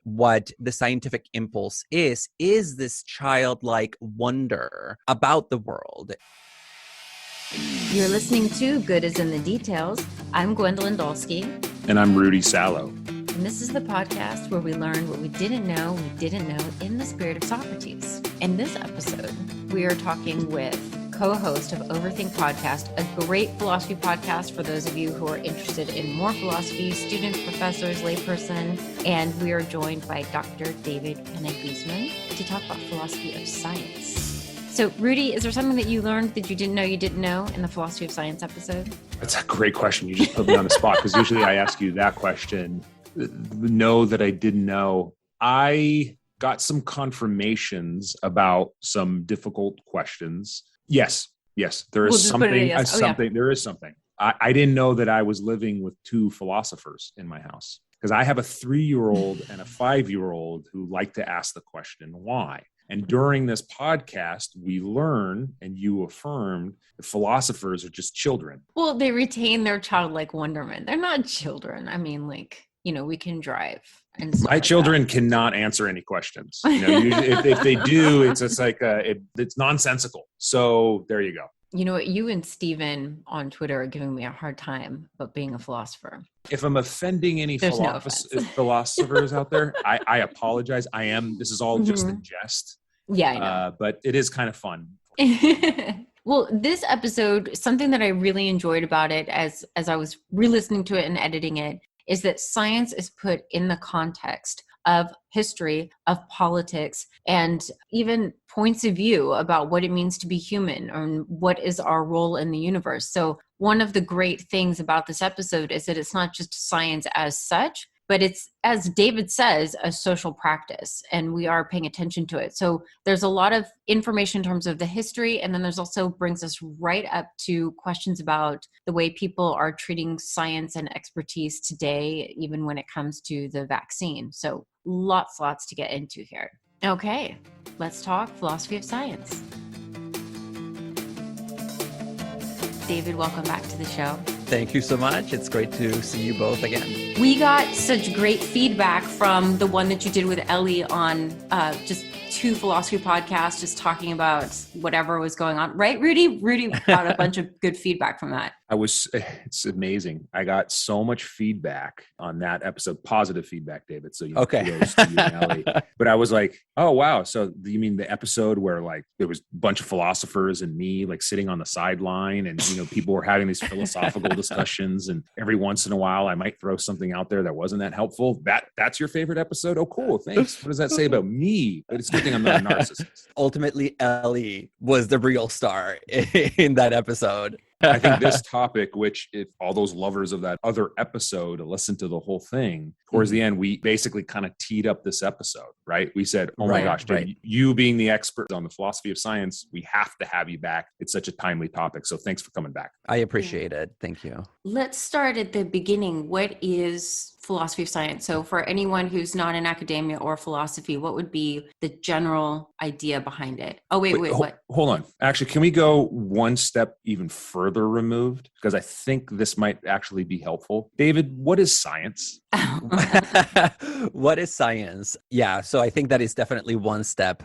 what the scientific impulse is this childlike wonder about the world. You're listening to Good is in the Details. I'm Gwendolyn Dolske. And I'm Rudy Salo. And this is the podcast where we learn what we didn't know in the spirit of Socrates. In this episode, we are talking with co-host of Overthink Podcast, a great philosophy podcast for those of you who are interested in more philosophy, students, professors, layperson. And we are joined by Dr. David Pena-Guzman to talk about philosophy of science. So, Rudy, is there something that you learned that you didn't know in the philosophy of science episode? That's a great question. You just put me on the spot because usually I ask you that question. Know that I didn't know. I got some confirmations about some difficult questions. Yes, there is something. There is something. I didn't know that I was living with two philosophers in my house because I have a 3-year-old and a 5-year-old who like to ask the question, why? And during this podcast, we learn, and you affirmed, that philosophers are just children. Well, they retain their childlike wonderment. They're not children. I mean, we can drive. And my children cannot answer any questions. If they do, it's just like it's nonsensical. So there you go. You know what? You and Steven on Twitter are giving me a hard time about being a philosopher. If I'm offending any philosophers out there, I apologize. This is all just a jest. Yeah, I know. But it is kind of fun. Well, this episode, something that I really enjoyed about it as I was re-listening to it and editing it, is that science is put in the context of history, of politics, and even points of view about what it means to be human and what is our role in the universe. So one of the great things about this episode is that it's not just science as such, but it's, as David says, a social practice, and we are paying attention to it. So there's a lot of information in terms of the history, and then there's also brings us right up to questions about the way people are treating science and expertise today, even when it comes to the vaccine. So lots to get into here. Okay, let's talk philosophy of science. David, welcome back to the show. Thank you so much. It's great to see you both again. We got such great feedback from the one that you did with Ellie on just 2 philosophy podcasts, just talking about whatever was going on. Right, Rudy? Rudy got a bunch of good feedback from that. It's amazing. I got so much feedback on that episode, positive feedback, David. So kudos to you and Ellie. But I was like, oh, wow. So you mean the episode where there was a bunch of philosophers and me sitting on the sideline and, people were having these philosophical discussions, and every once in a while I might throw something out there that wasn't that helpful. That's your favorite episode? Oh, cool. Thanks. What does that say about me? But it's a good thing I'm not a narcissist. Ultimately, Ellie was the real star in that episode. I think this topic, which if all those lovers of that other episode listen to the whole thing, towards the end, we basically kind of teed up this episode, right? We said, oh my gosh, Dave, you being the expert on the philosophy of science, we have to have you back. It's such a timely topic. So thanks for coming back. I appreciate it. Thank you. Let's start at the beginning. What is philosophy of science? So for anyone who's not in academia or philosophy, what would be the general idea behind it? Oh, wait, what? Hold on. Actually, can we go one step even further removed? Because I think this might actually be helpful. David, what is science? What is science? Yeah, so I think that is definitely one step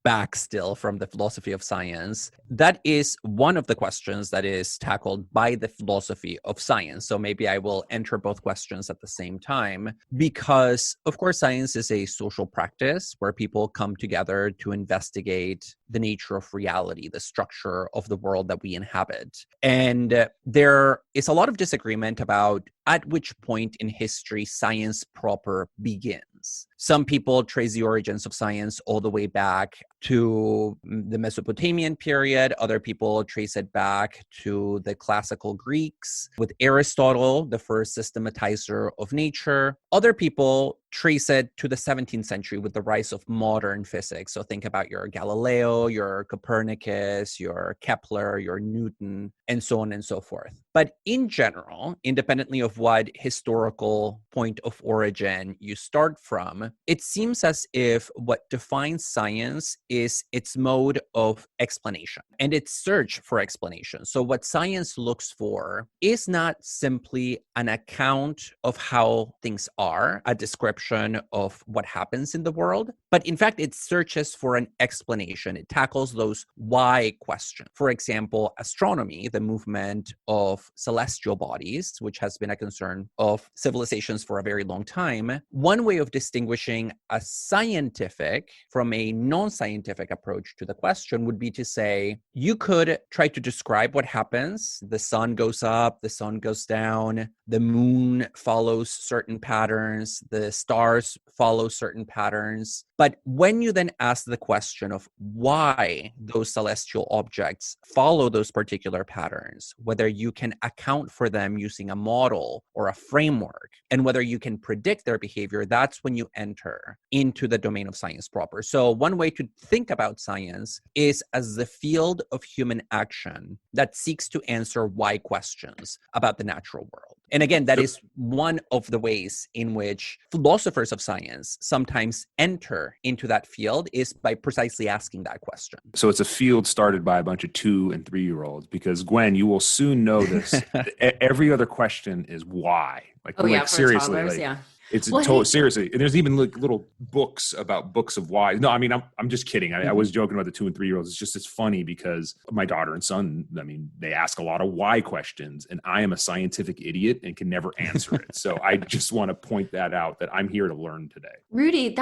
back still from the philosophy of science. That is one of the questions that is tackled by the philosophy of science. So maybe I will enter both questions at the same time, because of course science is a social practice where people come together to investigate the nature of reality, the structure of the world that we inhabit. And there is a lot of disagreement about at which point in history science proper begins. Some people trace the origins of science all the way back to the Mesopotamian period. Other people trace it back to the classical Greeks with Aristotle, the first systematizer of nature. Other people trace it to the 17th century with the rise of modern physics. So think about your Galileo, your Copernicus, your Kepler, your Newton, and so on and so forth. But in general, independently of what historical point of origin you start from, it seems as if what defines science is its mode of explanation and its search for explanation. So what science looks for is not simply an account of how things are, a description of what happens in the world, but in fact, it searches for an explanation. It tackles those why questions. For example, astronomy, the movement of celestial bodies, which has been a concern of civilizations for a very long time. One way of distinguishing a scientific from a non-scientific approach to the question would be to say, you could try to describe what happens. The sun goes up, the sun goes down, the moon follows certain patterns, the stars follow certain patterns. But when you then ask the question of why those celestial objects follow those particular patterns, whether you can account for them using a model or a framework, and whether you can predict their behavior, that's when you enter into the domain of science proper. So one way to think about science is as the field of human action that seeks to answer why questions about the natural world. And again, that is one of the ways in which philosophers of science sometimes enter into that field, is by precisely asking that question. So it's a field started by a bunch of 2 and 3-year-olds, because Gwen, you will soon know this. Every other question is why. Like seriously, toddlers, yeah. It's seriously. And there's even like little books about books of why. No, I mean, I'm just kidding. I was joking about the 2 and 3-year-olds. It's funny because my daughter and son, I mean, they ask a lot of why questions, and I am a scientific idiot and can never answer it. So I just want to point that out, that I'm here to learn today. Rudy,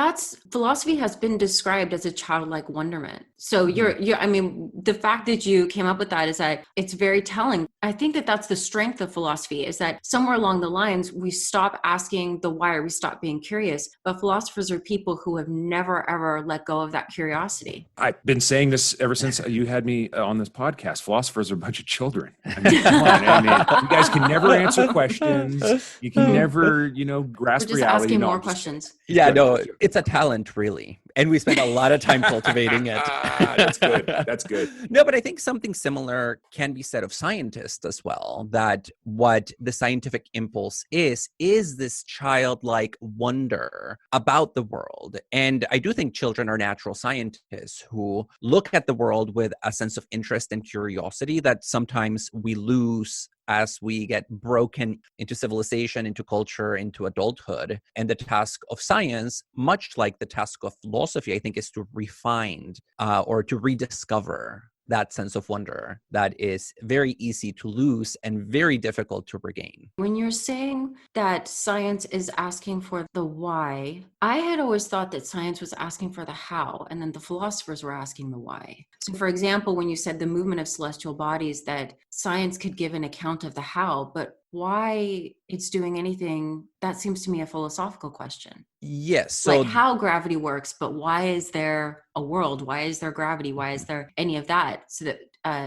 philosophy has been described as a childlike wonderment. So I mean, the fact that you came up with that is that it's very telling. I think that that's the strength of philosophy, is that somewhere along the lines, we stop asking the why, or we stop being curious. But philosophers are people who have never, ever let go of that curiosity. I've been saying this ever since you had me on this podcast. Philosophers are a bunch of children. I mean, come on. I mean, you guys can never answer questions. You can never, grasp We're just reality. asking more questions. Yeah, no, it's a talent, really. And we spend a lot of time cultivating it. That's good. That's good. No, but I think something similar can be said of scientists as well, that what the scientific impulse is this childlike wonder about the world. And I do think children are natural scientists who look at the world with a sense of interest and curiosity that sometimes we lose as we get broken into civilization, into culture, into adulthood. And the task of science, much like the task of philosophy, I think, is to refine or to rediscover that sense of wonder that is very easy to lose and very difficult to regain. When you're saying that science is asking for the why, I had always thought that science was asking for the how, and then the philosophers were asking the why. So for example, when you said the movement of celestial bodies, that science could give an account of the how, but why it's doing anything, that seems to me a philosophical question. Yes. So like how gravity works, but why is there a world? Why is there gravity? Why is there any of that? So that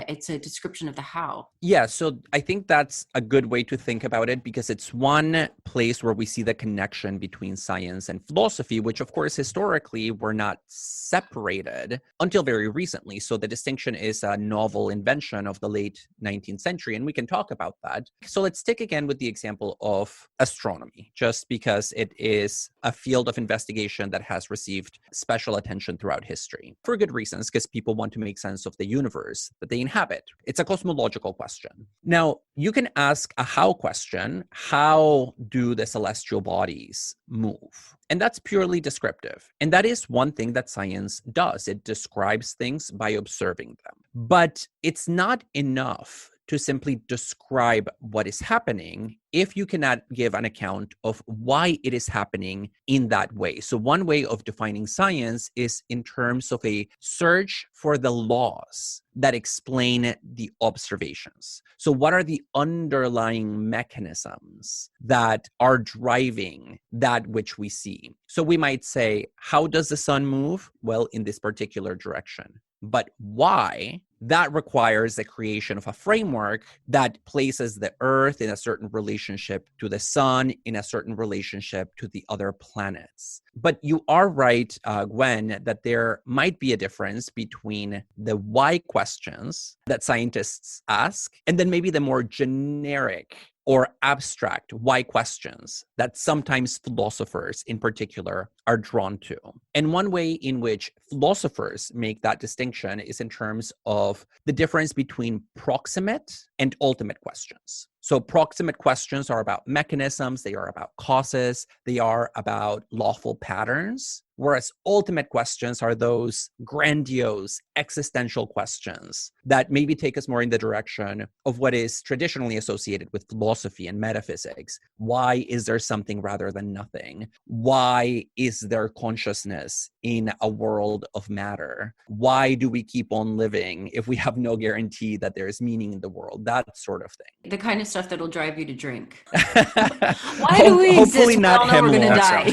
it's a description of the how. Yeah, so I think that's a good way to think about it, because it's one place where we see the connection between science and philosophy, which of course historically were not separated until very recently. So the distinction is a novel invention of the late 19th century, and we can talk about that. So let's stick again with the example of astronomy, just because it is a field of investigation that has received special attention throughout history for good reasons, because people want to make sense of the universe that they inhabit. It's a cosmological question. Now, you can ask a how question. How do the celestial bodies move? And that's purely descriptive. And that is one thing that science does. It describes things by observing them. But it's not enough to simply describe what is happening if you cannot give an account of why it is happening in that way. So one way of defining science is in terms of a search for the laws that explain the observations. So what are the underlying mechanisms that are driving that which we see? So we might say, how does the sun move? Well, in this particular direction. But why? That requires the creation of a framework that places the Earth in a certain relationship to the sun, in a certain relationship to the other planets. But you are right, Gwen, that there might be a difference between the why questions that scientists ask and then maybe the more generic or abstract why questions that sometimes philosophers in particular are drawn to. And one way in which philosophers make that distinction is in terms of the difference between proximate and ultimate questions. So proximate questions are about mechanisms, they are about causes, they are about lawful patterns, whereas ultimate questions are those grandiose existential questions that maybe take us more in the direction of what is traditionally associated with philosophy and metaphysics. Why is there something rather than nothing? Why is there consciousness in a world of matter? Why do we keep on living if we have no guarantee that there is meaning in the world? That sort of thing. The kind of stuff that'll drive you to drink. Why do we exist? Hopefully not We're going to die.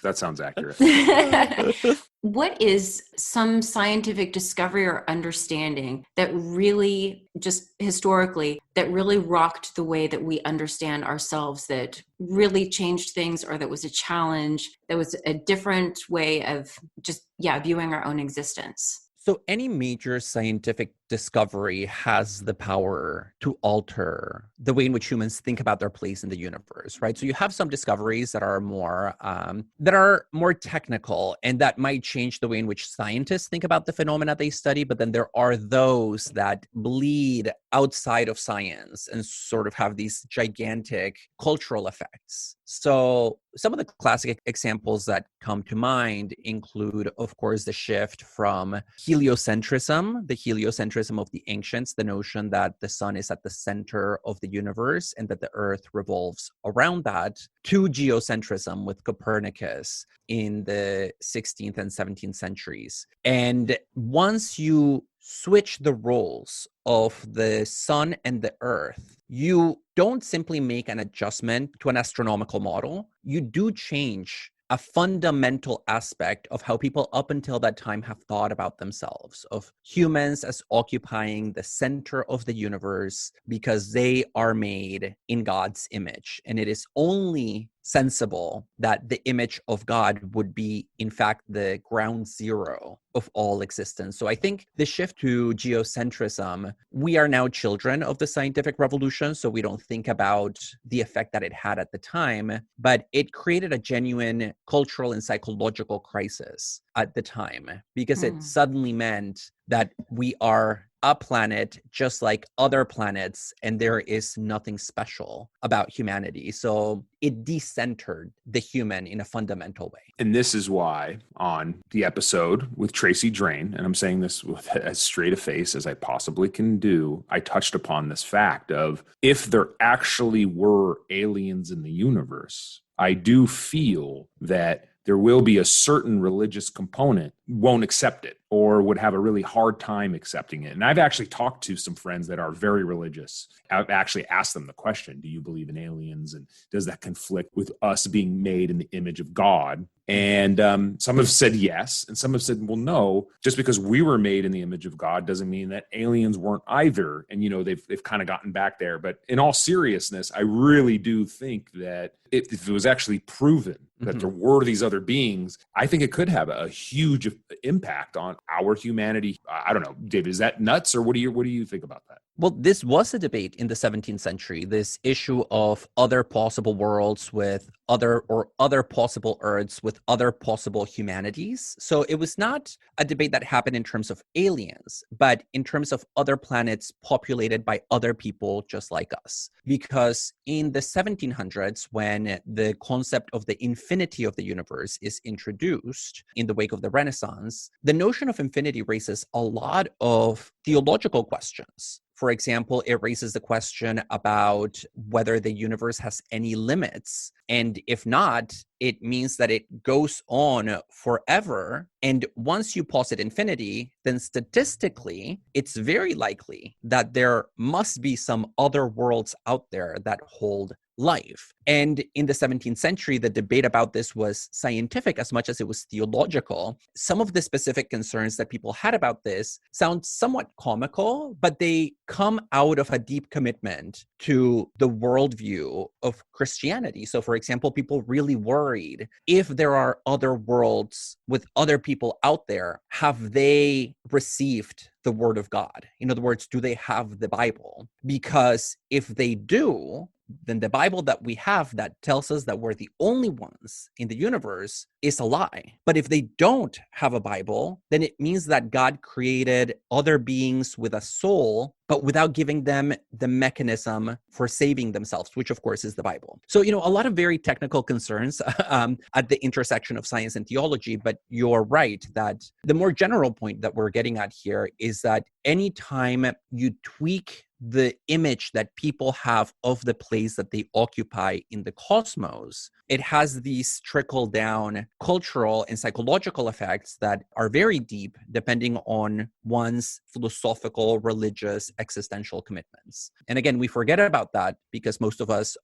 That sounds accurate. What is some scientific discovery or understanding that really, just historically, that really rocked the way that we understand ourselves, that really changed things, or that was a challenge, that was a different way of just, viewing our own existence? So any major scientific discovery has the power to alter the way in which humans think about their place in the universe, right? So you have some discoveries that are more technical and that might change the way in which scientists think about the phenomena they study. But then there are those that bleed outside of science and sort of have these gigantic cultural effects. So some of the classic examples that come to mind include, of course, the shift from heliocentrism, the heliocentrism of the ancients, the notion that the sun is at the center of the universe and that the earth revolves around that, to geocentrism with Copernicus in the 16th and 17th centuries. And once you switch the roles of the sun and the earth, you don't simply make an adjustment to an astronomical model. You do change a fundamental aspect of how people up until that time have thought about themselves, of humans as occupying the center of the universe because they are made in God's image. And it is only sensible that the image of God would be, in fact, the ground zero of all existence. So I think the shift to geocentrism, we are now children of the scientific revolution, so we don't think about the effect that it had at the time, but it created a genuine cultural and psychological crisis at the time because it suddenly meant that we are a planet just like other planets, and there is nothing special about humanity. So it decentered the human in a fundamental way. And this is why on the episode with Tracy Drain, and I'm saying this with as straight a face as I possibly can do, I touched upon this fact of if there actually were aliens in the universe, I do feel that there will be a certain religious component won't accept it or would have a really hard time accepting it. And I've actually talked to some friends that are very religious. I've actually asked them the question, do you believe in aliens? And does that conflict with us being made in the image of God? And some have said yes, and some have said, well, no, just because we were made in the image of God doesn't mean that aliens weren't either. And, they've kind of gotten back there. But in all seriousness, I really do think that if it was actually proven that there were these other beings, I think it could have a huge impact on our humanity. I don't know, David, is that nuts, or what do you think about that? Well, this was a debate in the 17th century, this issue of other possible worlds with other possible Earths with other possible humanities. So it was not a debate that happened in terms of aliens, but in terms of other planets populated by other people just like us. Because in the 1700s, when the concept of the infinity of the universe is introduced in the wake of the Renaissance, the notion of infinity raises a lot of theological questions. For example, it raises the question about whether the universe has any limits. And if not, it means that it goes on forever. And once you posit infinity, then statistically, it's very likely that there must be some other worlds out there that hold life. And in the 17th century, the debate about this was scientific as much as it was theological. Some of the specific concerns that people had about this sound somewhat comical, but they come out of a deep commitment to the worldview of Christianity. So, for example, people really worried if there are other worlds with other people out there, have they received the word of God? In other words, do they have the Bible? Because if they do, then the Bible that we have that tells us that we're the only ones in the universe is a lie. But if they don't have a Bible, then it means that God created other beings with a soul, but without giving them the mechanism for saving themselves, which of course is the Bible. So, a lot of very technical concerns at the intersection of science and theology, but you're right that the more general point that we're getting at here is that anytime you tweak the image that people have of the place that they occupy in the cosmos, it has these trickle down cultural and psychological effects that are very deep, depending on one's philosophical, religious, existential commitments. And again, we forget about that because most of us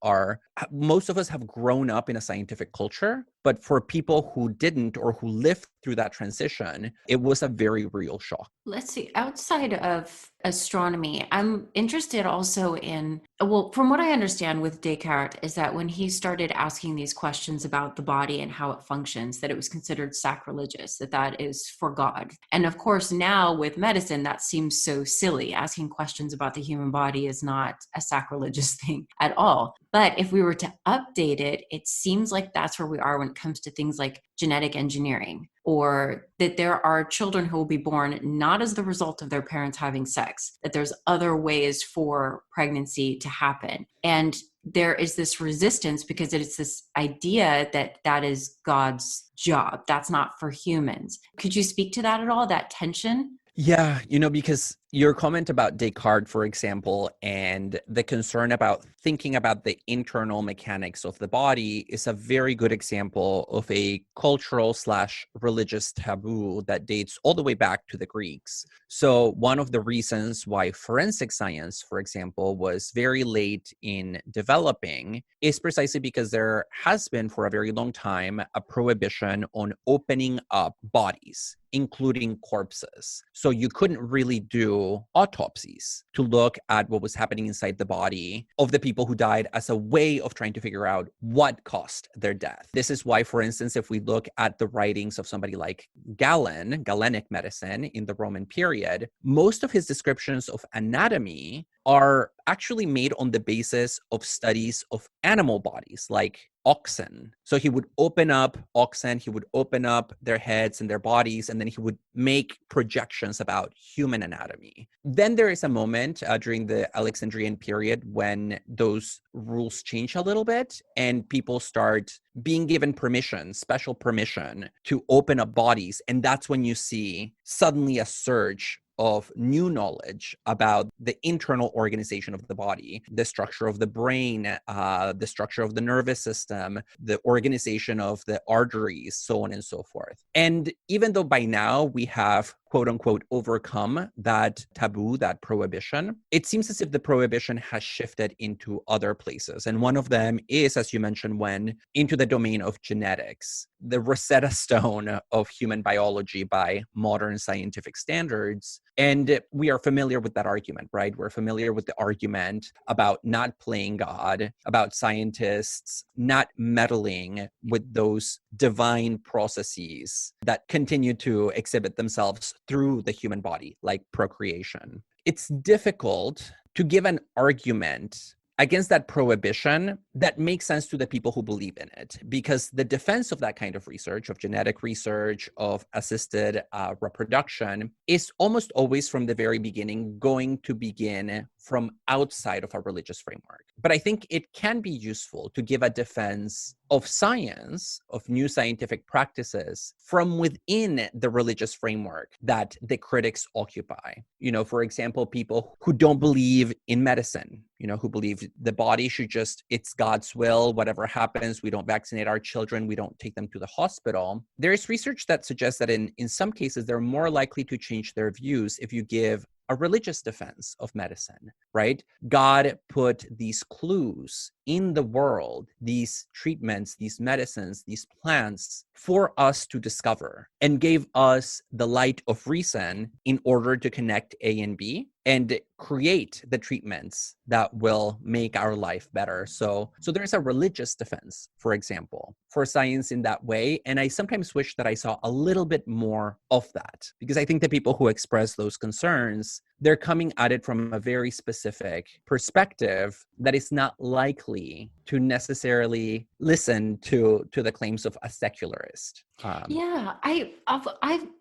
have grown up in a scientific culture, but for people who didn't or who lived through that transition, it was a very real shock. Let's see, outside of astronomy, I'm interested also in, from what I understand with Descartes is that when he started asking these questions about the body and how it functions, that it was considered sacrilegious, that is for God. And of course, now with medicine, that seems so silly. Asking questions about the human body is not a sacrilegious thing at all. But if we were to update it, it seems like that's where we are when it comes to things like genetic engineering, or that there are children who will be born not as the result of their parents having sex, that there's other ways for pregnancy to happen. And there is this resistance because it's this idea that that is God's job. That's not for humans. Could you speak to that at all, that tension? Yeah, because your comment about Descartes, for example, and the concern about thinking about the internal mechanics of the body is a very good example of a cultural/religious taboo that dates all the way back to the Greeks. So one of the reasons why forensic science, for example, was very late in developing is precisely because there has been for a very long time a prohibition on opening up bodies, including corpses. So you couldn't really do autopsies to look at what was happening inside the body of the people who died as a way of trying to figure out what caused their death. This is why, for instance, if we look at the writings of somebody like Galen, Galenic medicine in the Roman period, most of his descriptions of anatomy are actually made on the basis of studies of animal bodies, like oxen. So he would open up oxen, he would open up their heads and their bodies, and then he would make projections about human anatomy. Then there is a moment during the Alexandrian period when those rules change a little bit and people start being given permission, special permission to open up bodies. And that's when you see suddenly a surge of new knowledge about the internal organization of the body, the structure of the brain, the structure of the nervous system, the organization of the arteries, so on and so forth. And even though by now we have quote unquote overcome that taboo, that prohibition, it seems as if the prohibition has shifted into other places. And one of them is, as you mentioned, when into the domain of genetics, the Rosetta Stone of human biology by modern scientific standards. And we are familiar with that argument, right? We're familiar with the argument about not playing God, about scientists not meddling with those divine processes that continue to exhibit themselves through the human body, like procreation. It's difficult to give an argument against that prohibition that makes sense to the people who believe in it, because the defense of that kind of research, of genetic research, of assisted reproduction, is almost always from the very beginning going to begin from outside of a religious framework. But I think it can be useful to give a defense of science, of new scientific practices from within the religious framework that the critics occupy. For example, people who don't believe in medicine, who believe the body should just, it's God's will, whatever happens, we don't vaccinate our children, we don't take them to the hospital. There is research that suggests that in some cases, they're more likely to change their views if you give a religious defense of medicine, right? God put these clues in the world, these treatments, these medicines, these plants for us to discover, and gave us the light of reason in order to connect A and B. and create the treatments that will make our life better. So there's a religious defense, for example, for science in that way. And I sometimes wish that I saw a little bit more of that, because I think the people who express those concerns, they're coming at it from a very specific perspective that is not likely to necessarily listen to the claims of a secularist.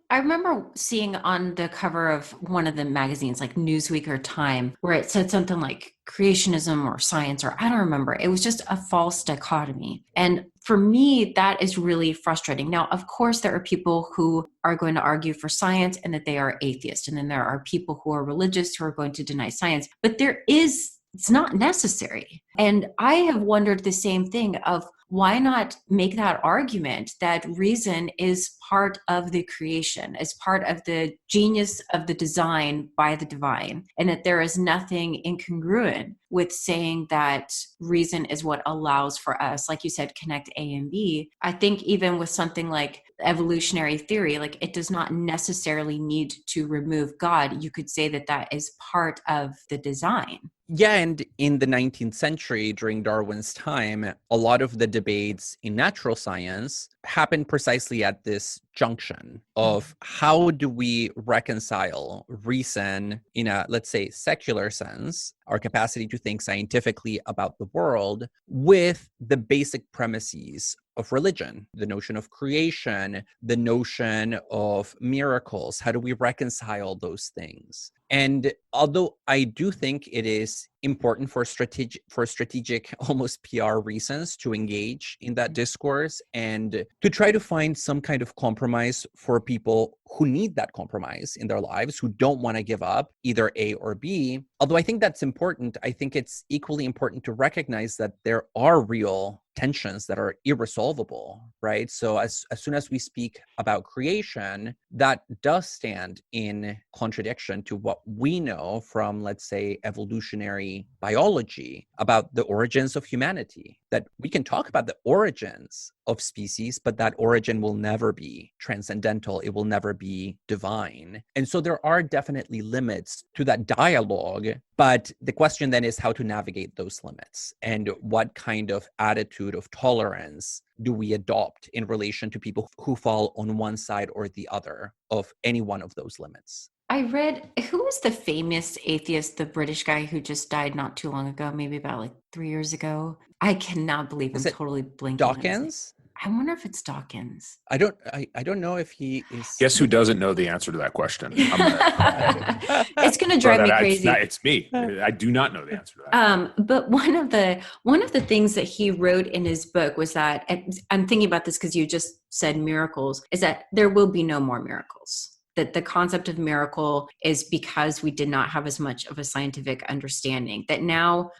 I remember seeing on the cover of one of the magazines, like Newsweek or Time, where it said something like creationism or science, or I don't remember. It was just a false dichotomy. And for me, that is really frustrating. Now, of course, there are people who are going to argue for science and that they are atheist. And then there are people who are religious who are going to deny science. But it's not necessary. And I have wondered the same thing of, why not make that argument that reason is part of the creation, is part of the genius of the design by the divine, and that there is nothing incongruent with saying that reason is what allows for us, like you said, connect A and B. I think even with something like evolutionary theory, like it does not necessarily need to remove God. You could say that that is part of the design. Yeah, and in the 19th century, during Darwin's time, a lot of the debates in natural science happened precisely at this junction of how do we reconcile reason in a, let's say, secular sense, our capacity to think scientifically about the world, with the basic premises of religion, the notion of creation, the notion of miracles. How do we reconcile those things? And although I do think it is important for strategic, almost PR reasons to engage in that discourse and to try to find some kind of compromise for people who need that compromise in their lives, who don't want to give up either A or B. Although I think that's important, I think it's equally important to recognize that there are real tensions that are irresolvable, right? So as soon as we speak about creation, that does stand in contradiction to what we know from, let's say, evolutionary biology about the origins of humanity. That we can talk about the origins of species, but that origin will never be transcendental. It will never be divine. And so there are definitely limits to that dialogue. But the question then is how to navigate those limits and what kind of attitude of tolerance do we adopt in relation to people who fall on one side or the other of any one of those limits. I read, who was the famous atheist, the British guy who just died not too long ago, maybe about like 3 years ago? I cannot believe I'm totally blanking. Dawkins? I wonder if it's Dawkins. I don't know if he is. Guess who doesn't know the answer to that question? It's going to drive me crazy. It's me. I do not know the answer to that. But one of the things that he wrote in his book was that, and I'm thinking about this because you just said miracles, is that there will be no more miracles. That the concept of miracle is because we did not have as much of a scientific understanding. That now,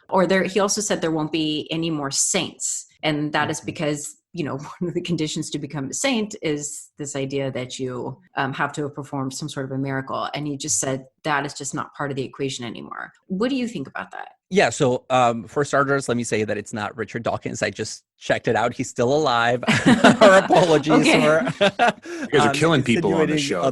he also said there won't be any more saints. And that is because, one of the conditions to become a saint is this idea that you have to have performed some sort of a miracle. And he just said that is just not part of the equation anymore. What do you think about that? Yeah. So for starters, let me say that it's not Richard Dawkins. I just checked it out. He's still alive. Our apologies. Okay. You guys are killing people on the show.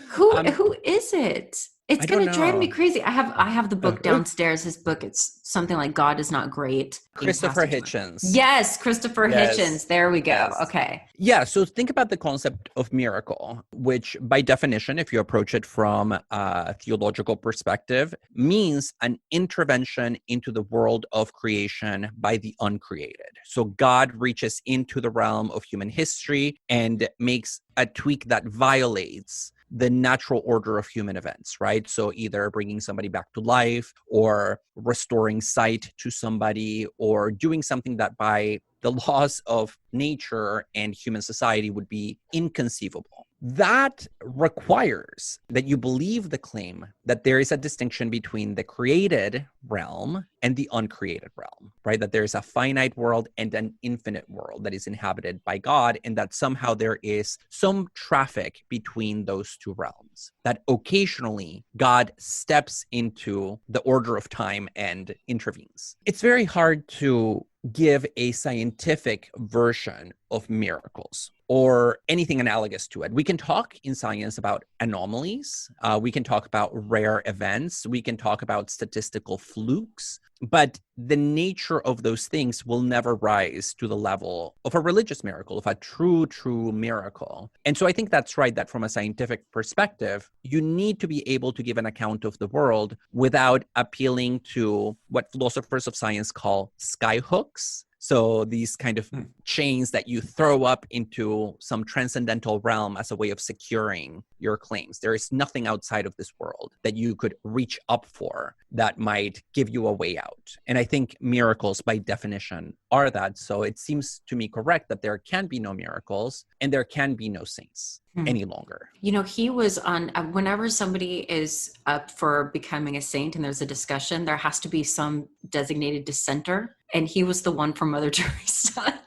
Who is it? It's going to drive me crazy. I have the book downstairs. His book, it's something like God is Not Great. Christopher Hitchens. Yes, Christopher Hitchens. There we go. Yes. Okay. Yeah, so think about the concept of miracle, which by definition, if you approach it from a theological perspective, means an intervention into the world of creation by the uncreated. So God reaches into the realm of human history and makes a tweak that violates the natural order of human events, right? So either bringing somebody back to life or restoring sight to somebody or doing something that by the laws of nature and human society would be inconceivable. That requires that you believe the claim that there is a distinction between the created realm and the uncreated realm, right? That there's a finite world and an infinite world that is inhabited by God, and that somehow there is some traffic between those two realms, that occasionally God steps into the order of time and intervenes. It's very hard to give a scientific version of miracles or anything analogous to it. We can talk in science about anomalies. We can talk about rare events. We can talk about statistical flukes. But the nature of those things will never rise to the level of a religious miracle, of a true miracle. And so I think that's right, that from a scientific perspective, you need to be able to give an account of the world without appealing to what philosophers of science call skyhooks. So these kind of chains that you throw up into some transcendental realm as a way of securing your claims. There is nothing outside of this world that you could reach up for that might give you a way out. And I think miracles by definition are that. So it seems to me correct that there can be no miracles and there can be no saints any longer. You know, he was on, whenever somebody is up for becoming a saint and there's a discussion, there has to be some designated dissenter. And he was the one from Mother Teresa.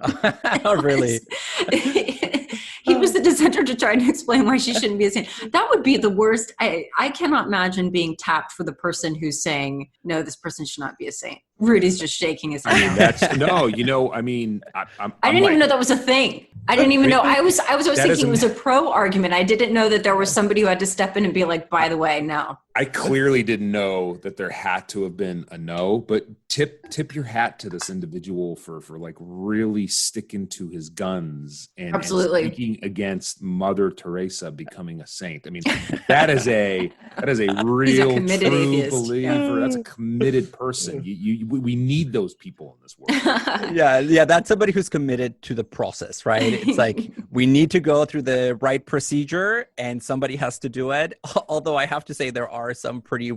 Oh, really? He was the dissenter to try to explain why she shouldn't be a saint. That would be the worst. I cannot imagine being tapped for the person who's saying, no, this person should not be a saint. Rudy's just shaking his head. I mean, that's no, you know, I mean, I didn't even know that was a thing. I didn't even know. I was thinking it was a pro argument. I didn't know that there was somebody who had to step in and be like, by the way, no. I clearly didn't know that there had to have been a no, but tip your hat to this individual for like really sticking to his guns and speaking against Mother Teresa becoming a saint. I mean, that is a real true believer. Yeah. That's a committed person. We need those people in this world. Yeah, that's somebody who's committed to the process, right? It's like we need to go through the right procedure and somebody has to do it. Although I have to say there are some pretty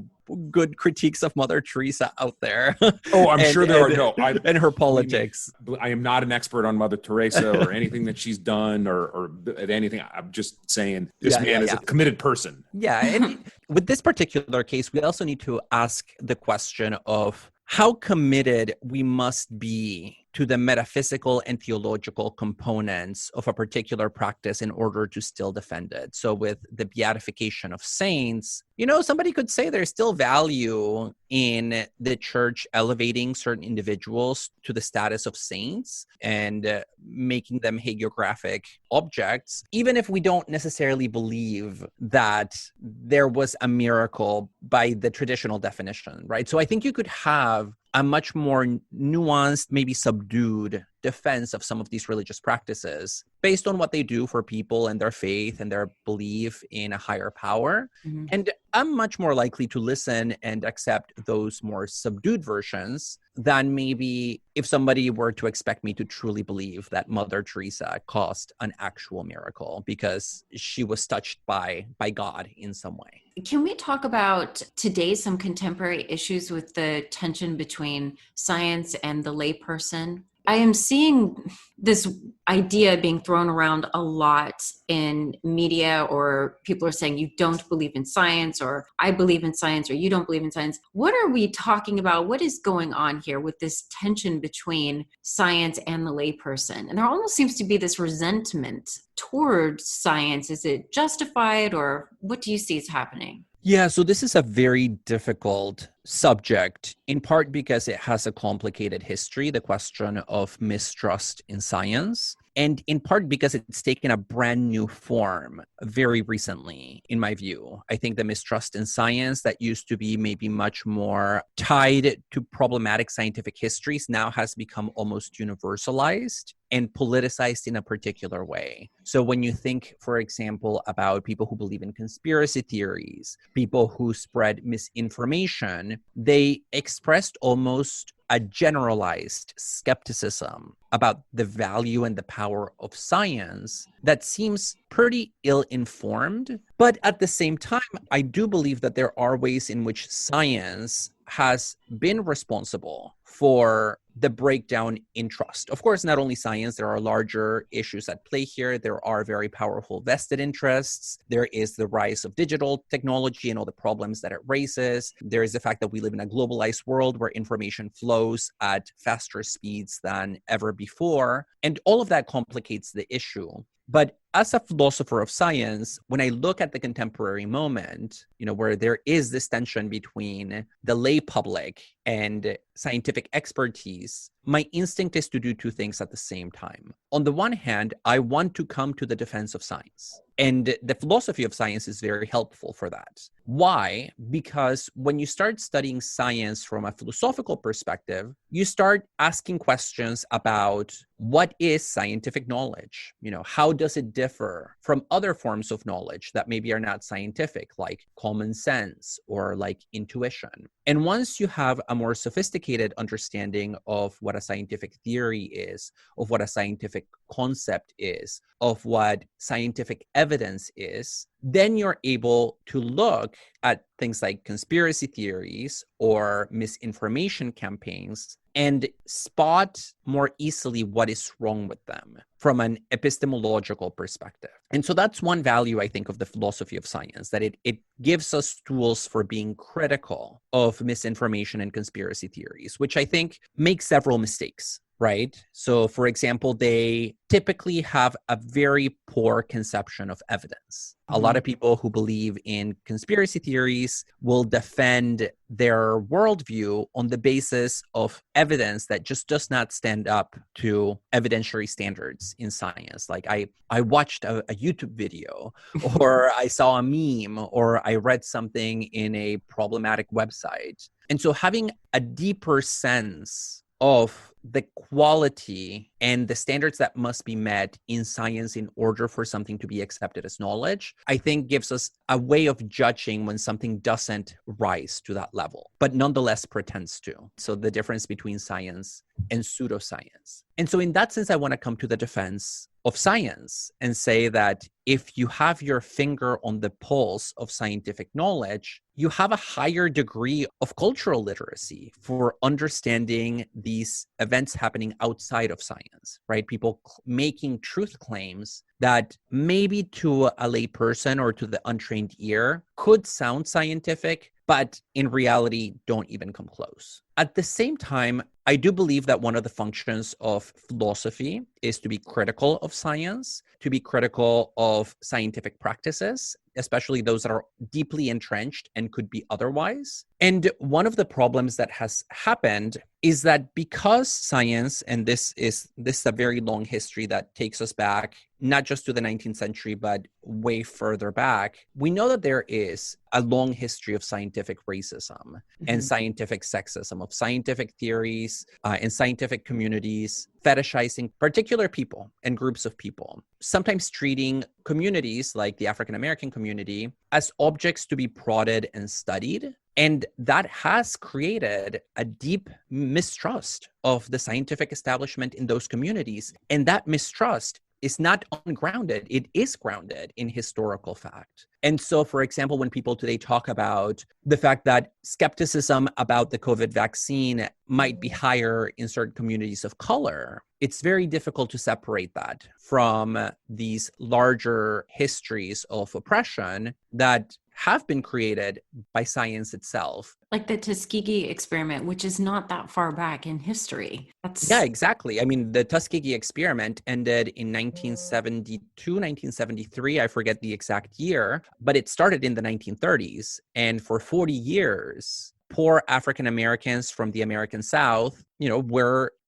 good critiques of Mother Teresa out there. Oh, I'm sure there are. No, and her politics. I am not an expert on Mother Teresa or anything that she's done or anything. I'm just saying this man is a committed person. Yeah, and with this particular case, we also need to ask the question of how committed we must be to the metaphysical and theological components of a particular practice in order to still defend it. So with the beatification of saints, you know, somebody could say there's still value in the church elevating certain individuals to the status of saints and making them hagiographic objects, even if we don't necessarily believe that there was a miracle by the traditional definition, right? So I think you could have a much more nuanced, maybe subdued defense of some of these religious practices based on what they do for people and their faith and their belief in a higher power. Mm-hmm. And I'm much more likely to listen and accept those more subdued versions than maybe if somebody were to expect me to truly believe that Mother Teresa caused an actual miracle because she was touched by God in some way. Can we talk about today some contemporary issues with the tension between science and the layperson? I am seeing this idea being thrown around a lot in media, or people are saying you don't believe in science, or I believe in science, or you don't believe in science. What are we talking about? What is going on here with this tension between science and the layperson? And there almost seems to be this resentment towards science. Is it justified, or what do you see is happening? Yeah, so this is a very difficult subject, in part because it has a complicated history, the question of mistrust in science, and in part because it's taken a brand new form very recently, in my view. I think the mistrust in science that used to be maybe much more tied to problematic scientific histories now has become almost universalized and politicized in a particular way. So when you think, for example, about people who believe in conspiracy theories, people who spread misinformation, they expressed almost a generalized skepticism about the value and the power of science that seems pretty ill-informed. But at the same time, I do believe that there are ways in which science has been responsible for the breakdown in trust. Of course, not only science, there are larger issues at play here. There are very powerful vested interests. There is the rise of digital technology and all the problems that it raises. There is the fact that we live in a globalized world where information flows at faster speeds than ever before. And all of that complicates the issue. But as a philosopher of science, when I look at the contemporary moment, where there is this tension between the lay public and scientific expertise, my instinct is to do two things at the same time. On the one hand, I want to come to the defense of science. And the philosophy of science is very helpful for that. Why? Because when you start studying science from a philosophical perspective, you start asking questions about what is scientific knowledge? How does it differ from other forms of knowledge that maybe are not scientific, like common sense or like intuition? And once you have a more sophisticated understanding of what a scientific theory is, of what a scientific concept is, of what scientific evidence is, then you're able to look at things like conspiracy theories or misinformation campaigns and spot more easily what is wrong with them from an epistemological perspective. And so that's one value, I think, of the philosophy of science, that it gives us tools for being critical of misinformation and conspiracy theories, which I think make several mistakes. Right? So, for example, they typically have a very poor conception of evidence. A lot of people who believe in conspiracy theories will defend their worldview on the basis of evidence that just does not stand up to evidentiary standards in science. Like I watched a YouTube video, or I saw a meme, or I read something in a problematic website. And so having a deeper sense of the quality and the standards that must be met in science in order for something to be accepted as knowledge, I think gives us a way of judging when something doesn't rise to that level, but nonetheless pretends to. So the difference between science and pseudoscience. And so in that sense, I want to come to the defense of science and say that if you have your finger on the pulse of scientific knowledge, you have a higher degree of cultural literacy for understanding these events happening outside of science, right? People making truth claims that maybe to a lay person or to the untrained ear could sound scientific, but in reality don't even come close. At the same time, I do believe that one of the functions of philosophy is to be critical of science, to be critical of scientific practices, especially those that are deeply entrenched and could be otherwise. And one of the problems that has happened is that because science, and this is a very long history that takes us back, not just to the 19th century, but way further back, we know that there is a long history of scientific racism and scientific sexism, of scientific theories and scientific communities fetishizing particular people and groups of people, sometimes treating communities like the African American community as objects to be prodded and studied. And that has created a deep mistrust of the scientific establishment in those communities. And that mistrust is not ungrounded. It is grounded in historical fact. And so, for example, when people today talk about the fact that skepticism about the COVID vaccine might be higher in certain communities of color, it's very difficult to separate that from these larger histories of oppression that have been created by science itself. Like the Tuskegee experiment, which is not that far back in history. Yeah, exactly. I mean, the Tuskegee experiment ended in 1972, 1973. I forget the exact year, but it started in the 1930s. And for 40 years, poor African Americans from the American South,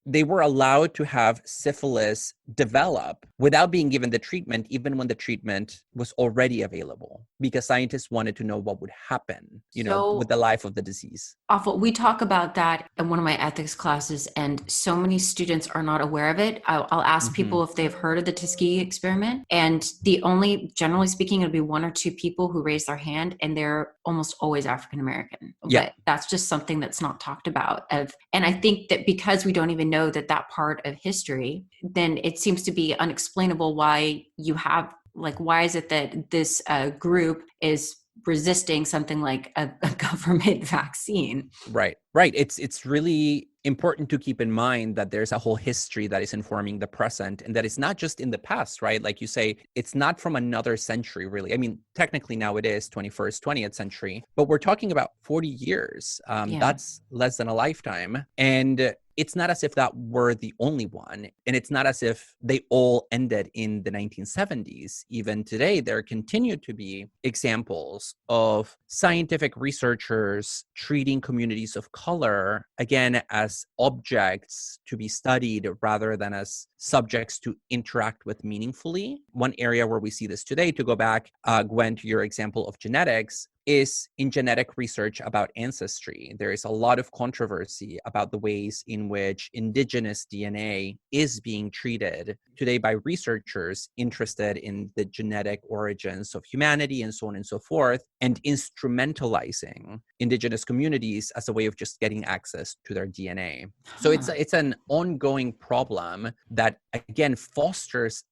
they were allowed to have syphilis develop without being given the treatment, even when the treatment was already available, because scientists wanted to know what would happen, with the life of the disease. Awful. We talk about that in one of my ethics classes, and so many students are not aware of it. I'll ask people if they've heard of the Tuskegee experiment, and generally speaking, it'll be one or two people who raise their hand, and they're almost always African American. Yeah. But that's just something that's not talked about. And I think that because we don't even know that part of history, then it seems to be unexplainable why you have, why is it that this group is resisting something like a government vaccine? Right. It's really important to keep in mind that there's a whole history that is informing the present, and that it's not just in the past, right? Like you say, it's not from another century, really. I mean, technically now it is 21st, 20th century, but we're talking about 40 years. That's less than a lifetime. And it's not as if that were the only one. And it's not as if they all ended in the 1970s. Even today, there continue to be examples of scientific researchers treating communities of color, again, as objects to be studied rather than as subjects to interact with meaningfully. One area where we see this today, to go back, Gwen, to your example of genetics, is in genetic research about ancestry. There is a lot of controversy about the ways in which indigenous DNA is being treated today by researchers interested in the genetic origins of humanity and so on and so forth, and instrumentalizing indigenous communities as a way of just getting access to their DNA. So it's an ongoing problem that, again, fosters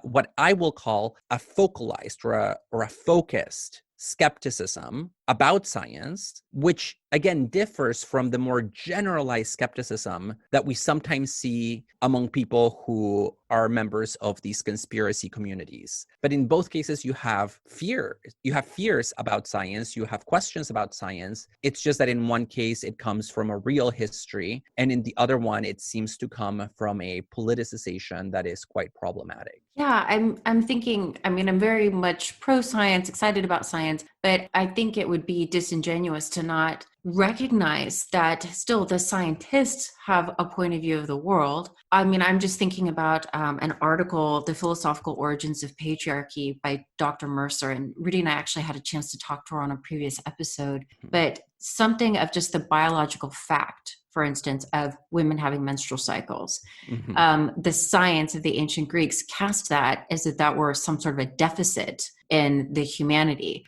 what I will call a focalized or a focused skepticism about science, which again differs from the more generalized skepticism that we sometimes see among people who are members of these conspiracy communities. But in both cases, you have fears about science, you have questions about science. It's just that in one case, it comes from a real history, and in the other one, it seems to come from a politicization that is quite problematic. Yeah, I'm thinking, I mean, I'm very much pro-science, excited about science, but I think it would be disingenuous to not recognize that still the scientists have a point of view of the world. I mean, I'm just thinking about an article, The Philosophical Origins of Patriarchy by Dr. Mercer, and Rudy and I actually had a chance to talk to her on a previous episode, but something of just the biological fact, for instance, of women having menstrual cycles. Mm-hmm. The science of the ancient Greeks cast that as if that were some sort of a deficit in the humanity.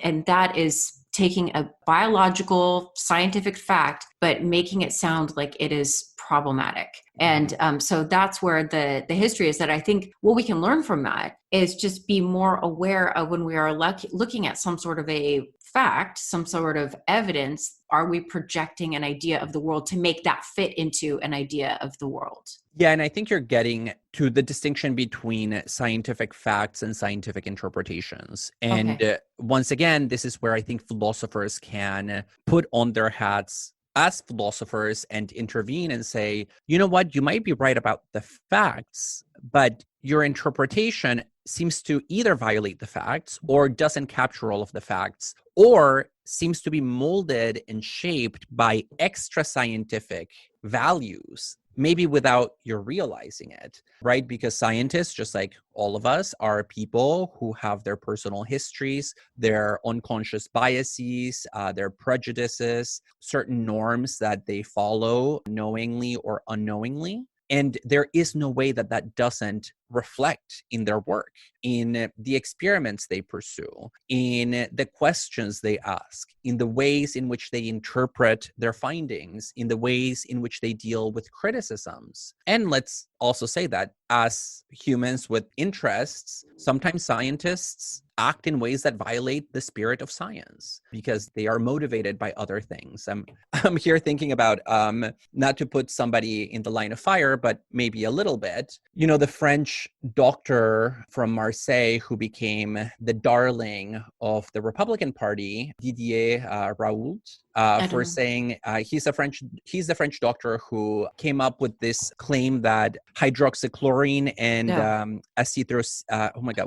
And that is taking a biological scientific fact, but making it sound like it is problematic. And so that's where the history is, that I think what we can learn from that is just be more aware of when we are looking at some sort of a fact, some sort of evidence, are we projecting an idea of the world to make that fit into an idea of the world? Yeah, and I think you're getting to the distinction between scientific facts and scientific interpretations. And once again, this is where I think philosophers can put on their hats as philosophers and intervene and say, you know what, you might be right about the facts, but your interpretation seems to either violate the facts or doesn't capture all of the facts, or seems to be molded and shaped by extra scientific values, maybe without you realizing it, right? Because scientists, just like all of us, are people who have their personal histories, their unconscious biases, their prejudices, certain norms that they follow knowingly or unknowingly. And there is no way that that doesn't reflect in their work, in the experiments they pursue, in the questions they ask, in the ways in which they interpret their findings, in the ways in which they deal with criticisms. And let's also say that as humans with interests, sometimes scientists act in ways that violate the spirit of science because they are motivated by other things. I'm here thinking about, not to put somebody in the line of fire, but maybe a little bit, you know, the French doctor from Marseille who became the darling of the Republican Party, Didier Raoult, for saying he's the French doctor who came up with this claim that hydroxychloroquine and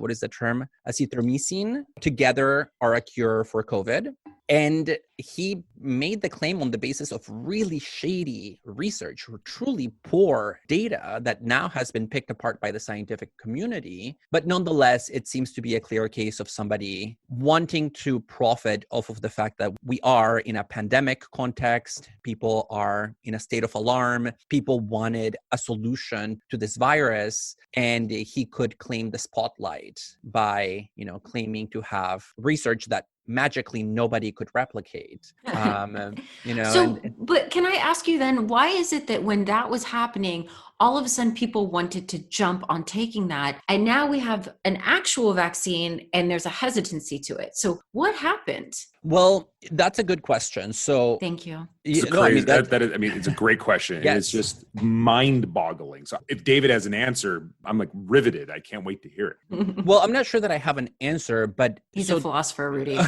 what is the term? Azithromycin together are a cure for COVID. And he made the claim on the basis of really shady research, truly poor data that now has been picked apart by the scientific community. But nonetheless, it seems to be a clear case of somebody wanting to profit off of the fact that we are in a pandemic context. People are in a state of alarm. People wanted a solution to this virus, and he could claim the spotlight by, claiming to have research that magically nobody could replicate. So, but can I ask you then, why is it that when that was happening, all of a sudden people wanted to jump on taking that. And now we have an actual vaccine and there's a hesitancy to it. So what happened? Well, that's a good question. So thank you. It's it's a great question. Yes. And it's just mind-boggling. So if David has an answer, I'm like riveted. I can't wait to hear it. Well, I'm not sure that I have an answer, but he's a philososopher, Rudy. You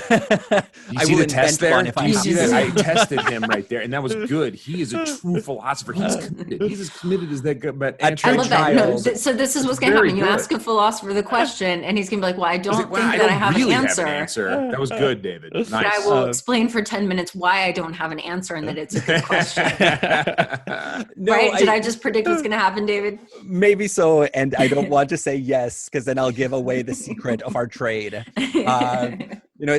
see the test there? Do you see that? I tested him right there, and that was good. He is a true philosopher. He's committed. He's as committed as that good. But I love that. No, so this is what's going to happen. You ask a philosopher the question, and he's going to be like, "Well, I don't think that I have an answer." That was good, David. Nice. But I will explain for 10 minutes why I don't have an answer and that it's a good question. Right? Did I just predict what's going to happen, David? Maybe so. And I don't want to say yes, because then I'll give away the secret of our trade.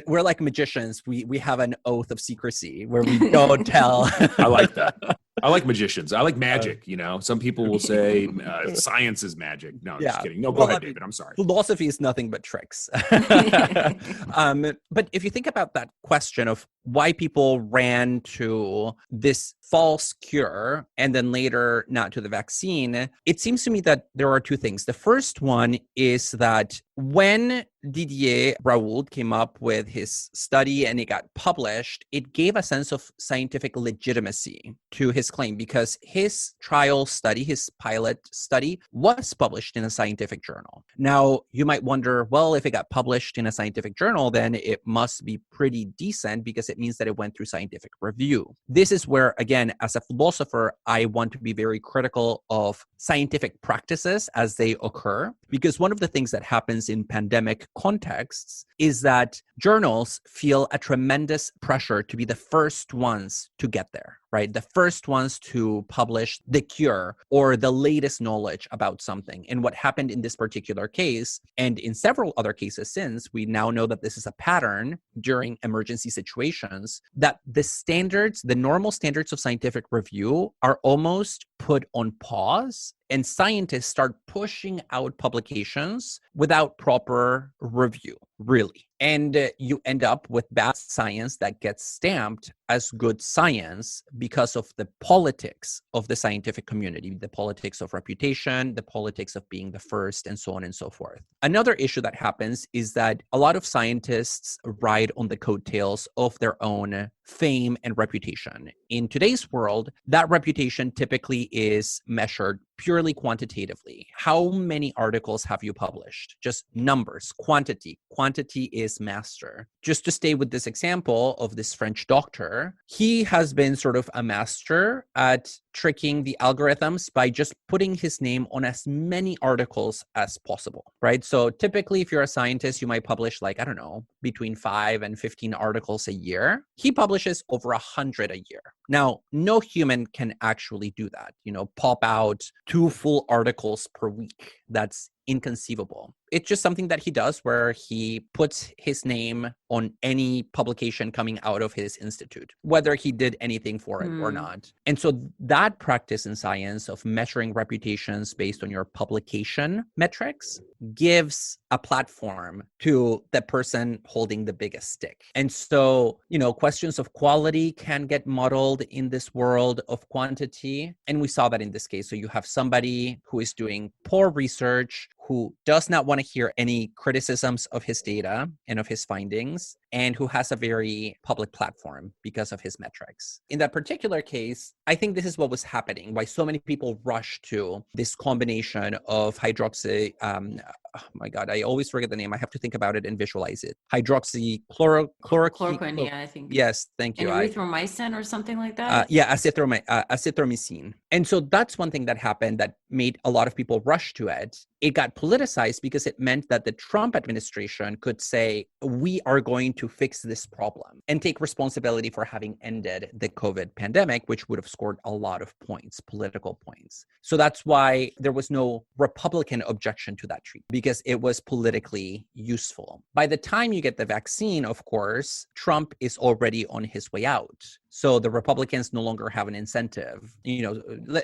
We're like magicians. We have an oath of secrecy where we don't tell. I like that. I like magicians. I like magic. Some people will say science is magic. No, I'm just kidding. No, go ahead, David. I'm sorry. Philosophy is nothing but tricks. But if you think about that question of why people ran to this false cure and then later not to the vaccine, it seems to me that there are two things. The first one is that when Didier Raoult came up with his study and it got published, it gave a sense of scientific legitimacy to his claim because his trial study, his pilot study, was published in a scientific journal. Now, you might wonder, well, if it got published in a scientific journal, then it must be pretty decent because it means that it went through scientific review. This is where, again, as a philosopher, I want to be very critical of scientific practices as they occur, because one of the things that happens in pandemic contexts is that journals feel a tremendous pressure to be the first ones to get there, right? The first ones to publish the cure or the latest knowledge about something. And what happened in this particular case, and in several other cases since, we now know that this is a pattern during emergency situations, that the normal standards of scientific review are almost put on pause, and scientists start pushing out publications without proper review, really. And you end up with bad science that gets stamped as good science because of the politics of the scientific community, the politics of reputation, the politics of being the first, and so on and so forth. Another issue that happens is that a lot of scientists ride on the coattails of their own fame and reputation. In today's world, that reputation typically is measured purely quantitatively. How many articles have you published? Just numbers, quantity. Quantity is master. Just to stay with this example of this French doctor, he has been sort of a master at tricking the algorithms by just putting his name on as many articles as possible, right? So typically, if you're a scientist, you might publish between 5 and 15 articles a year. He publishes over 100 a year. Now, no human can actually do that, pop out 2 full articles per week. That's inconceivable. It's just something that he does where he puts his name on any publication coming out of his institute, whether he did anything for it or not. And so that practice in science of measuring reputations based on your publication metrics gives a platform to the person holding the biggest stick. And so, questions of quality can get muddled in this world of quantity. And we saw that in this case. So you have somebody who is doing poor research, who does not want to hear any criticisms of his data and of his findings, and who has a very public platform because of his metrics. In that particular case, I think this is what was happening, why so many people rush to this combination of oh my God, I always forget the name. I have to think about it and visualize it. Chloroquine, yeah, I think. Yes, thank you. And erythromycin or something like that? Azithromycin. And so that's one thing that happened that made a lot of people rush to it. It got politicized because it meant that the Trump administration could say, we are going to fix this problem and take responsibility for having ended the COVID pandemic, which would have scored a lot of points, political points. So that's why there was no Republican objection to that treatment, because it was politically useful. By the time you get the vaccine, of course, Trump is already on his way out. So the Republicans no longer have an incentive.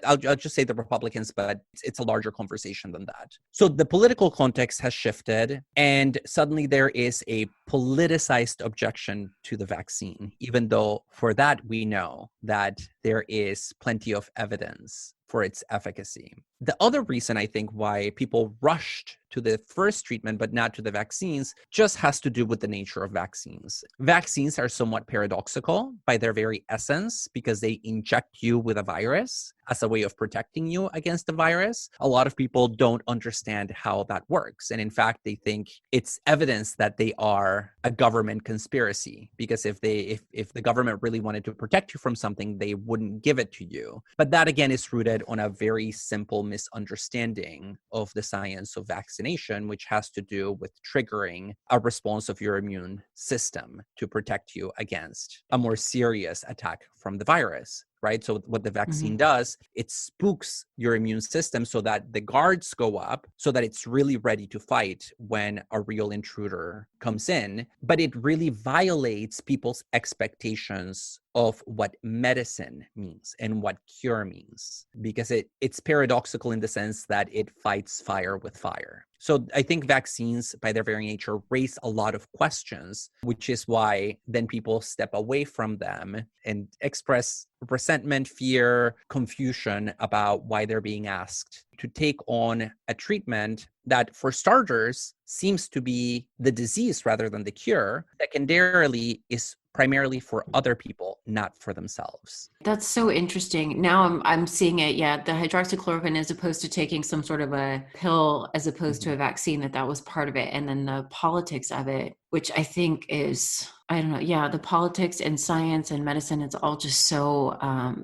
I'll just say the Republicans, but it's a larger conversation than that. So the political context has shifted, and suddenly there is a politicized objection to the vaccine, even though for that we know that there is plenty of evidence for its efficacy. The other reason I think why people rushed to the first treatment but not to the vaccines just has to do with the nature of vaccines. Vaccines are somewhat paradoxical by their very essence because they inject you with a virus as a way of protecting you against the virus. A lot of people don't understand how that works. And in fact, they think it's evidence that they are a government conspiracy, because if the government really wanted to protect you from something, they wouldn't give it to you. But that again is rooted on a very simple misunderstanding of the science of vaccination, which has to do with triggering a response of your immune system to protect you against a more serious attack from the virus. Right? So what the vaccine does, it spooks your immune system so that the guards go up so that it's really ready to fight when a real intruder comes in. But it really violates people's expectations of what medicine means and what cure means, because it's paradoxical in the sense that it fights fire with fire. So I think vaccines, by their very nature, raise a lot of questions, which is why then people step away from them and express resentment, fear, confusion about why they're being asked to take on a treatment that, for starters, seems to be the disease rather than the cure. Secondarily, is primarily for other people, not for themselves. That's so interesting. Now I'm seeing it. Yeah, the hydroxychloroquine, as opposed to taking some sort of a pill, as opposed to a vaccine, that was part of it. And then the politics of it, which I think is, I don't know. Yeah, the politics and science and medicine, it's all just so,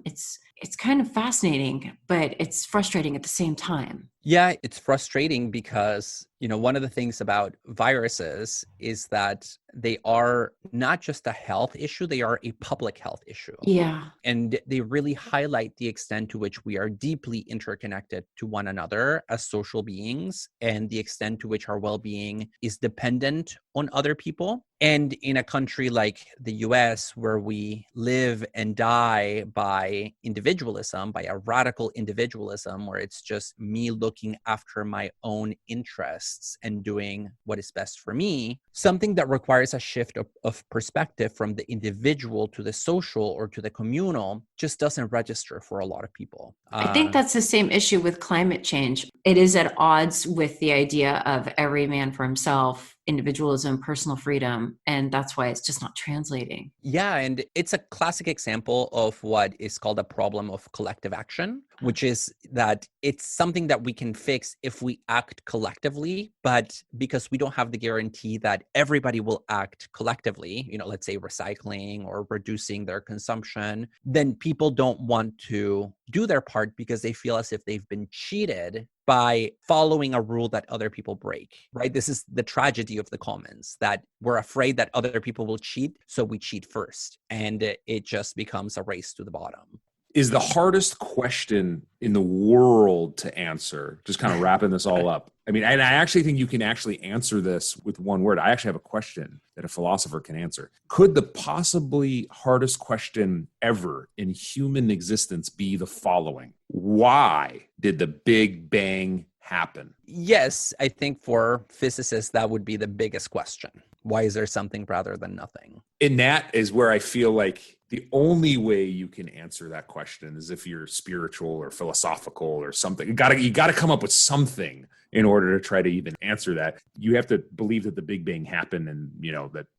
it's kind of fascinating, but it's frustrating at the same time. Yeah, it's frustrating because, one of the things about viruses is that they are not just a health issue, they are a public health issue. Yeah. And they really highlight the extent to which we are deeply interconnected to one another as social beings, and the extent to which our well-being is dependent on other people. And in a country like the US, where we live and die by individualism, by a radical individualism, where it's just me looking after my own interests and doing what is best for me, something that requires a shift of perspective from the individual to the social or to the communal just doesn't register for a lot of people. I think that's the same issue with climate change. It is at odds with the idea of every man for himself, individualism, personal freedom, and that's why it's just not translating. Yeah, and it's a classic example of what is called a problem of collective action, which is that it's something that we can fix if we act collectively, but because we don't have the guarantee that everybody will act collectively, let's say recycling or reducing their consumption, then people don't want to do their part because they feel as if they've been cheated by following a rule that other people break, right? This is the tragedy of the commons, that we're afraid that other people will cheat, so we cheat first. And it just becomes a race to the bottom. Is the hardest question in the world to answer, just kind of wrapping this all up. I mean, and I actually think you can actually answer this with one word. I actually have a question that a philosopher can answer. Could the possibly hardest question ever in human existence be the following? Why did the Big Bang happen? Yes, I think for physicists, that would be the biggest question. Why is there something rather than nothing? And that is where I feel like the only way you can answer that question is if you're spiritual or philosophical or something. You got to come up with something in order to try to even answer that. You have to believe that the Big Bang happened and,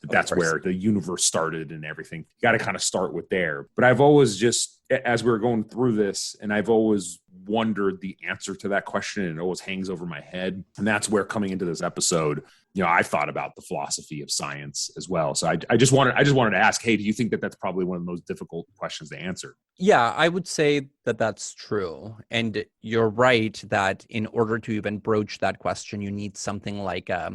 that's where the universe started and everything. You got to kind of start with there. But I've always just, as we were going through this, and I've always wondered the answer to that question, and it always hangs over my head. And that's where, coming into this episode, I thought about the philosophy of science as well. So I just wanted to ask, hey, do you think that that's probably one of the most difficult questions to answer? Yeah, I would say that that's true. And you're right that in order to even broach that question, you need something like a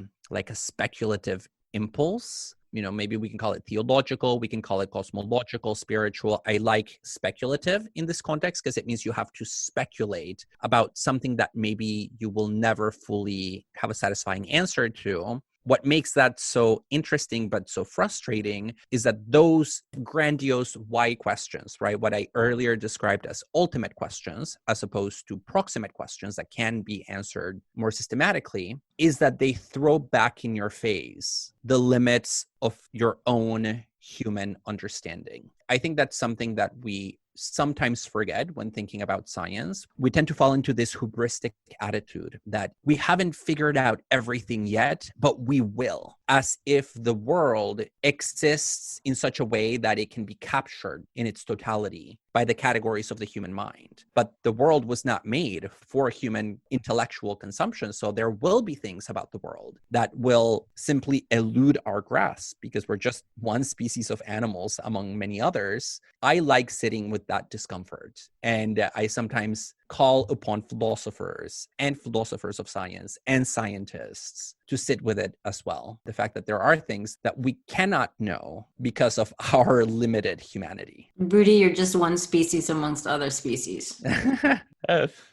speculative impulse. Maybe we can call it theological, we can call it cosmological, spiritual. I like speculative in this context because it means you have to speculate about something that maybe you will never fully have a satisfying answer to. What makes that so interesting but so frustrating is that those grandiose why questions, right, what I earlier described as ultimate questions, as opposed to proximate questions that can be answered more systematically, is that they throw back in your face the limits of your own human understanding. I think that's something that we sometimes forget when thinking about science. We tend to fall into this hubristic attitude that we haven't figured out everything yet, but we will, as if the world exists in such a way that it can be captured in its totality by the categories of the human mind. But the world was not made for human intellectual consumption. So there will be things about the world that will simply elude our grasp because we're just one species of animals among many others. I like sitting with that discomfort. And I sometimes call upon philosophers and philosophers of science and scientists to sit with it as well. The fact that there are things that we cannot know because of our limited humanity. Rudy, you're just one species amongst other species.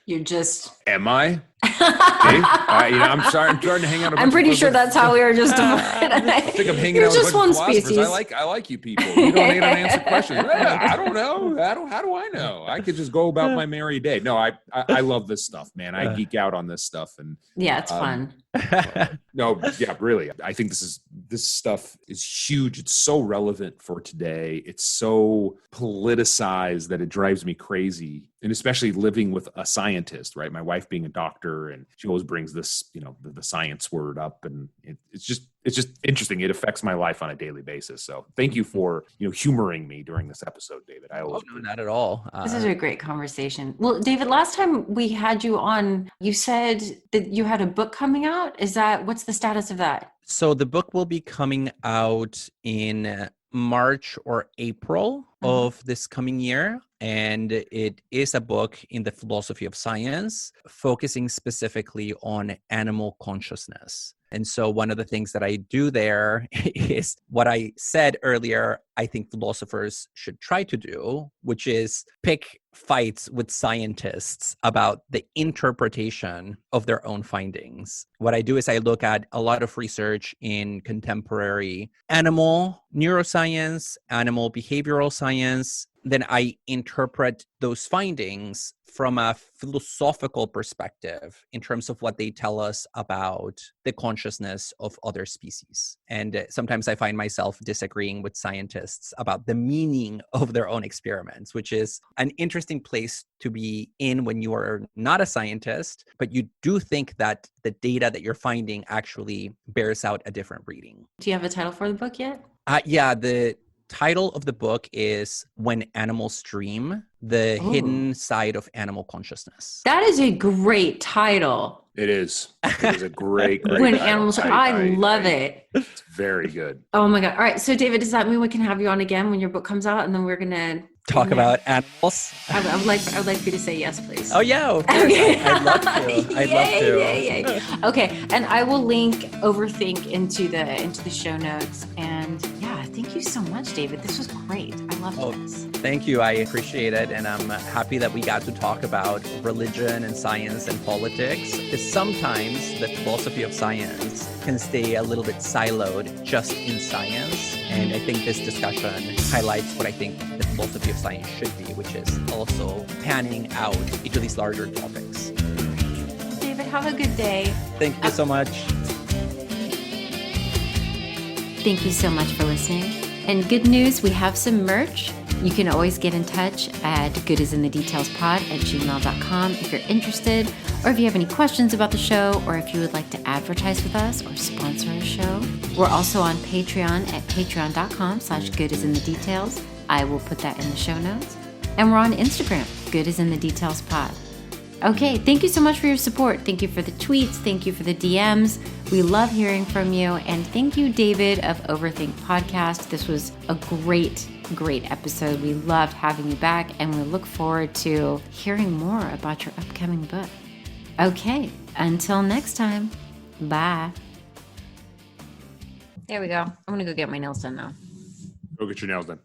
You're just... Am I? I'm sorry. I'm starting to hang out. I'm pretty sure that's how we were just. I think I'm hanging out with just one species. I like you people. You don't need to answer questions. I don't know. How do I know? I could just go about my merry day. No, I love this stuff, man. I geek out on this stuff, and yeah, it's fun. No, yeah, really. I think this stuff is huge. It's so relevant for today. It's so politicized that it drives me crazy. And especially living with a scientist, right? My wife being a doctor, and she always brings this, the science word up, and it's just interesting. It affects my life on a daily basis. So thank you for humoring me during this episode, David. No, not at all. This is a great conversation. Well, David, last time we had you on, you said that you had a book coming out. What's the status of that? So the book will be coming out in March or April of this coming year. And it is a book in the philosophy of science, focusing specifically on animal consciousness. And so one of the things that I do there is what I said earlier, I think philosophers should try to do, which is pick fights with scientists about the interpretation of their own findings. What I do is I look at a lot of research in contemporary animal neuroscience, animal behavioral science. Then I interpret those findings from a philosophical perspective in terms of what they tell us about the consciousness of other species. And sometimes I find myself disagreeing with scientists about the meaning of their own experiments, which is an interesting place to be in when you are not a scientist, but you do think that the data that you're finding actually bears out a different reading. Do you have a title for the book yet? Yeah, the title of the book is When Animals Dream, The Hidden Side of Animal Consciousness. That is a great title. It is. It is a great When title. Animals I love it. It's very good. Oh my God. All right. So David, does that mean we can have you on again when your book comes out, and then we're going to talk about animals? I would like for you to say yes, please. Oh yeah, of course. I'd love to. I'd love to. Yay. Okay, and I will link Overthink into the show notes. And yeah, thank you so much, David. This was great. I love this. Thank you. I appreciate it, and I'm happy that we got to talk about religion and science and politics. Because sometimes the philosophy of science can stay a little bit siloed just in science, and I think this discussion highlights what I think the philosophy of science should be, which is also panning out into these larger topics. David, have a good day. Thank you so much. Thank you so much for listening. And good news, we have some merch. You can always get in touch at goodisinthetetailspod@gmail.com if you're interested, or if you have any questions about the show, or if you would like to advertise with us or sponsor a show. We're also on Patreon at patreon.com/goodisinthetetails. I will put that in the show notes. And we're on Instagram, goodisinthetetailspod. Okay, thank you so much for your support. Thank you for the tweets. Thank you for the DMs. We love hearing from you. And thank you, David of Overthink Podcast. This was a great episode. We loved having you back, and we look forward to hearing more about your upcoming book. Okay, until next time, bye. There we go. I'm going to go get my nails done now. Go get your nails done.